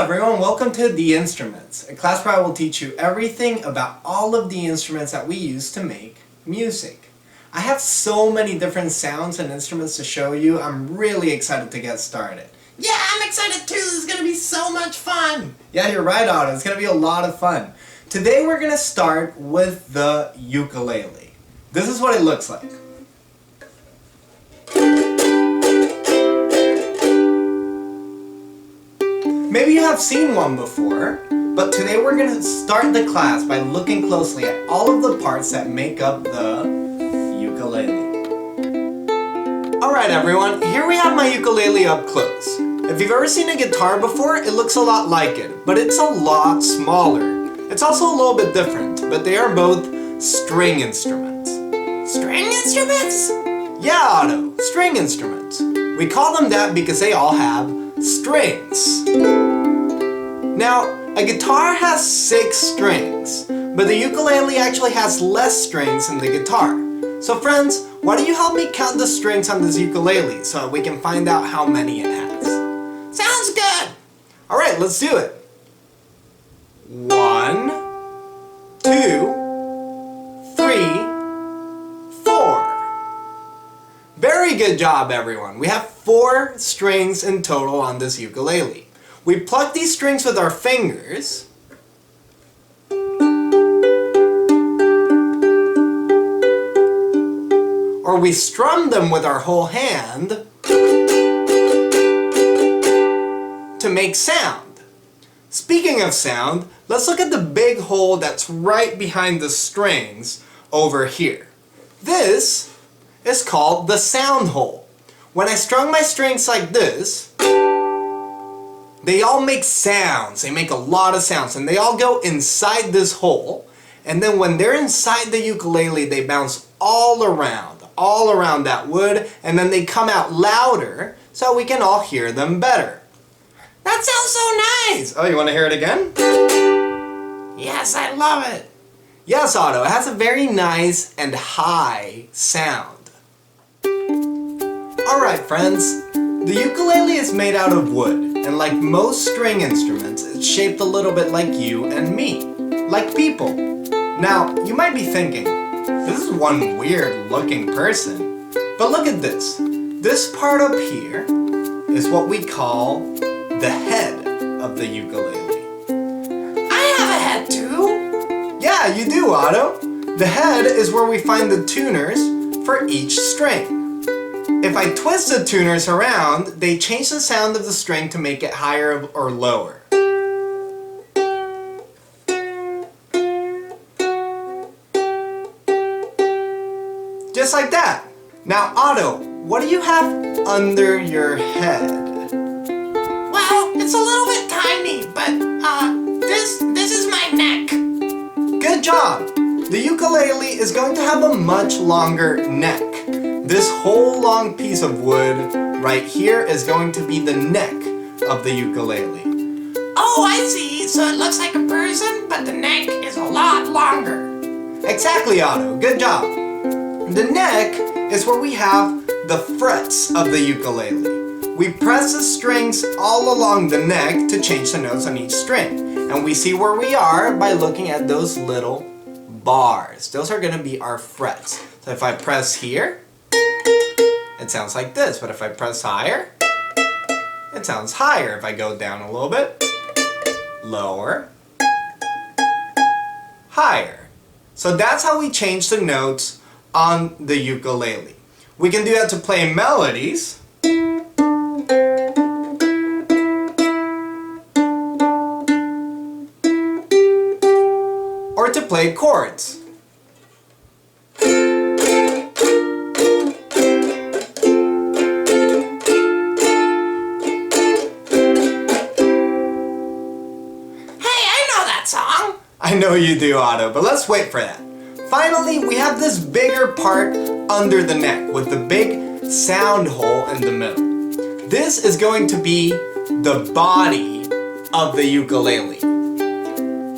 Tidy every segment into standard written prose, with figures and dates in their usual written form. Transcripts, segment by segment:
everyone, welcome to The Instruments, a class where I will teach you everything about all of the instruments that we use to make music. I have so many different sounds and instruments to show you. I'm really excited to get started. Yeah, I'm excited too. This is going to be so much fun. Yeah, you're right, Otto. It's going to be a lot of fun. Today we're going to start with the ukulele. This is what it looks like. Maybe you have seen one before, but today we're going to start the class by looking closely at all of the parts that make up the ukulele. Alright everyone, here we have my ukulele up close. If you've ever seen a guitar before, it looks a lot like it, but it's a lot smaller. It's also a little bit different, but they are both string instruments. String instruments? Yeah, Otto, string instruments. We call them that because they all have strings. Now, a guitar has 6 strings, but the ukulele actually has less strings than the guitar. So friends, why don't you help me count the strings on this ukulele so we can find out how many it has? Sounds good. Alright, let's do it. 1, 2, 3, 4. Very good job, everyone. We have 4 strings in total on this ukulele. We pluck these strings with our fingers. Or we strum them with our whole hand to make sound. Speaking of sound, let's look at the big hole that's right behind the strings over here. This is called the sound hole. When I strum my strings like this, they all make sounds. They make a lot of sounds, and they all go inside this hole. And then when they're inside the ukulele, they bounce all around that wood, and then they come out louder so we can all hear them better. That sounds so nice. Oh, you want to hear it again? Yes, I love it. Yes, Otto, it has a very nice and high sound. Alright friends, the ukulele is made out of wood, and like most string instruments, it's shaped a little bit like you and me, like people. Now, you might be thinking, this is one weird looking person, but look at this. This part up here is what we call the head of the ukulele. I have a head too. Yeah, you do, Otto. The head is where we find the tuners for each string. If I twist the tuners around, they change the sound of the string to make it higher or lower. Just like that. Now, Otto, what do you have under your head? Well, it's a little bit tiny, but this is my neck. Good job! The ukulele is going to have a much longer neck. This whole long piece of wood right here is going to be the neck of the ukulele. Oh, I see. So it looks like a person, but the neck is a lot longer. Exactly, Otto. Good job. The neck is where we have the frets of the ukulele. We press the strings all along the neck to change the notes on each string. And we see where we are by looking at those little bars. Those are going to be our frets. So if I press here, it sounds like this. But if I press higher, it sounds higher. If I go down a little bit, lower, higher. So that's how we change the notes on the ukulele. We can do that to play melodies. Or to play chords. I know you do, Otto, but let's wait for that. Finally, we have this bigger part under the neck with the big sound hole in the middle. This is going to be the body of the ukulele.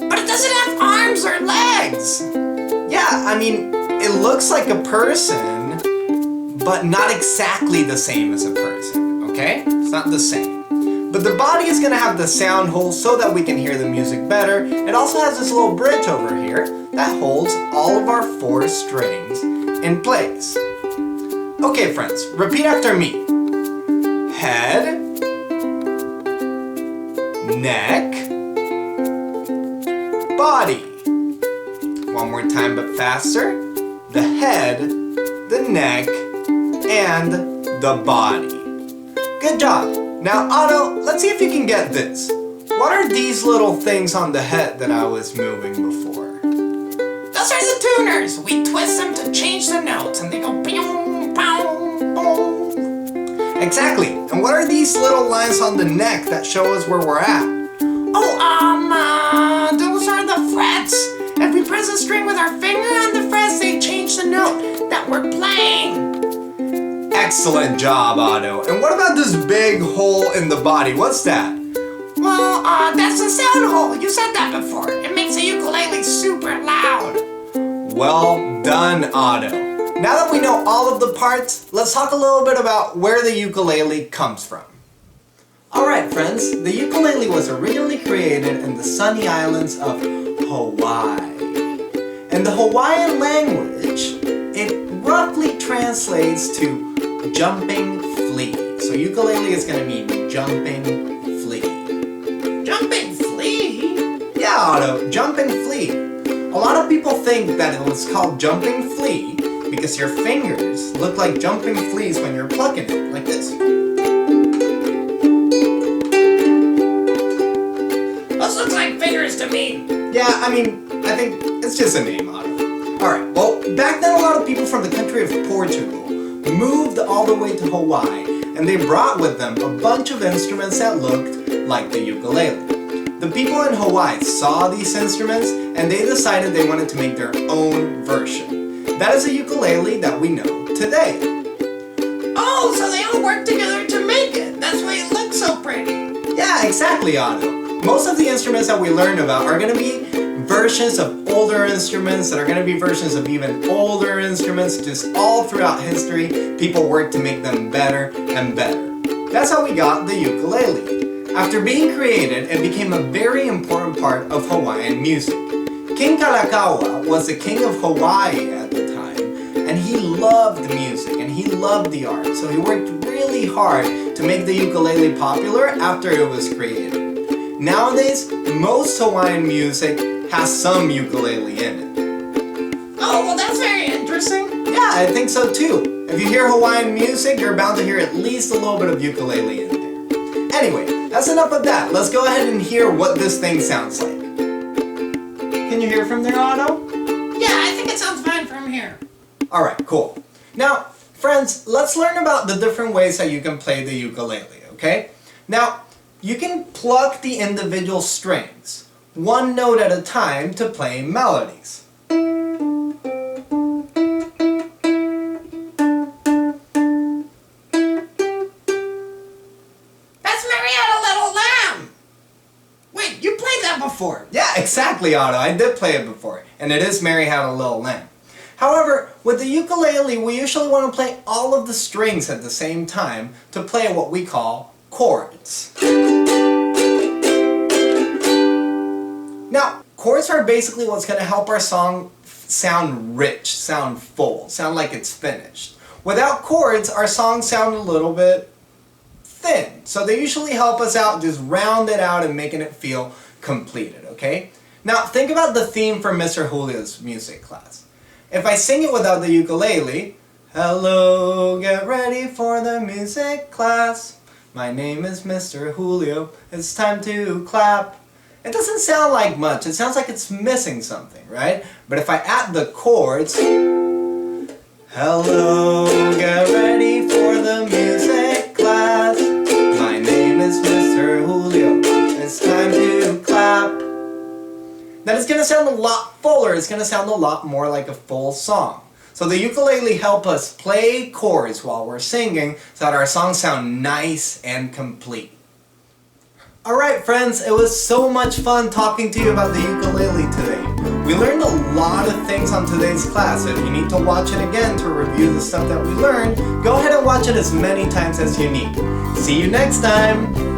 But it doesn't have arms or legs. Yeah, I mean, it looks like a person, but not exactly the same as a person, okay? It's not the same. But the body is gonna have the sound hole so that we can hear the music better. It also has this little bridge over here that holds all of our 4 strings in place. Okay friends, repeat after me. Head, neck, body. One more time but faster. The head, the neck, and the body. Good job. Now Otto, let's see if you can get this. What are these little things on the head that I was moving before? Those are the tuners. We twist them to change the notes and they go boom, boom, boom. Exactly. And what are these little lines on the neck that show us where we're at? Those are the frets. If we press a string with our finger on the frets, they change the note that we're playing. Excellent job, Otto. And what about this big hole in the body? What's that? Well, that's the sound hole. You said that before. It makes the ukulele super loud. Well done, Otto. Now that we know all of the parts, let's talk a little bit about where the ukulele comes from. Alright friends, the ukulele was originally created in the sunny islands of Hawaii. In the Hawaiian language, it roughly translates to jumping flea. So ukulele is going to mean jumping flea. Jumping flea? Yeah, Otto, jumping flea. A lot of people think that it was called jumping flea because your fingers look like jumping fleas when you're plucking it, like this. Those look like fingers to me. Yeah, I think it's just a name, Otto. Alright, well, back then a lot of people from the country of Portugal moved all the way to Hawaii, and they brought with them a bunch of instruments that looked like the ukulele. The people in Hawaii saw these instruments, and they decided they wanted to make their own version. That is a ukulele that we know today. Oh, so they all worked together to make it. That's why it looks so pretty. Yeah, exactly, Otto. Most of the instruments that we learned about are going to be versions of older instruments that are going to be versions of even older instruments. Just all throughout history, people worked to make them better and better. That's how we got the ukulele. After being created, it became a very important part of Hawaiian music. King Kalakaua was the king of Hawaii at the time, and he loved music and he loved the art, so he worked really hard to make the ukulele popular after it was created. Nowadays, most Hawaiian music has some ukulele in it. Oh, well that's very interesting. Yeah, I think so too. If you hear Hawaiian music, you're bound to hear at least a little bit of ukulele in there. Anyway, that's enough of that. Let's go ahead and hear what this thing sounds like. Can you hear from there, Otto? Yeah, I think it sounds fine from here. Alright, cool. Now, friends, let's learn about the different ways that you can play the ukulele, okay? Now, you can pluck the individual strings, one note at a time, to play melodies. Before. Yeah, exactly, Otto. I did play it before, and it is Mary Had a Little Lamb. However, with the ukulele, we usually want to play all of the strings at the same time to play what we call chords. Now, chords are basically what's going to help our song sound rich, sound full, sound like it's finished. Without chords, our songs sound a little bit thin, so they usually help us out, just round it out and making it feel completed, okay? Now think about the theme from Mr. Julio's music class. If I sing it without the ukulele, hello, get ready for the music class. My name is Mr. Julio, it's time to clap. It doesn't sound like much, it sounds like it's missing something, right? But if I add the chords, hello, get ready for the music class. My name is Mr. Julio, it's time to clap. Then it's going to sound a lot fuller, it's going to sound a lot more like a full song. So the ukulele helps us play chords while we're singing so that our songs sound nice and complete. Alright friends, it was so much fun talking to you about the ukulele today. We learned a lot of things on today's class. If you need to watch it again to review the stuff that we learned, go ahead and watch it as many times as you need. See you next time!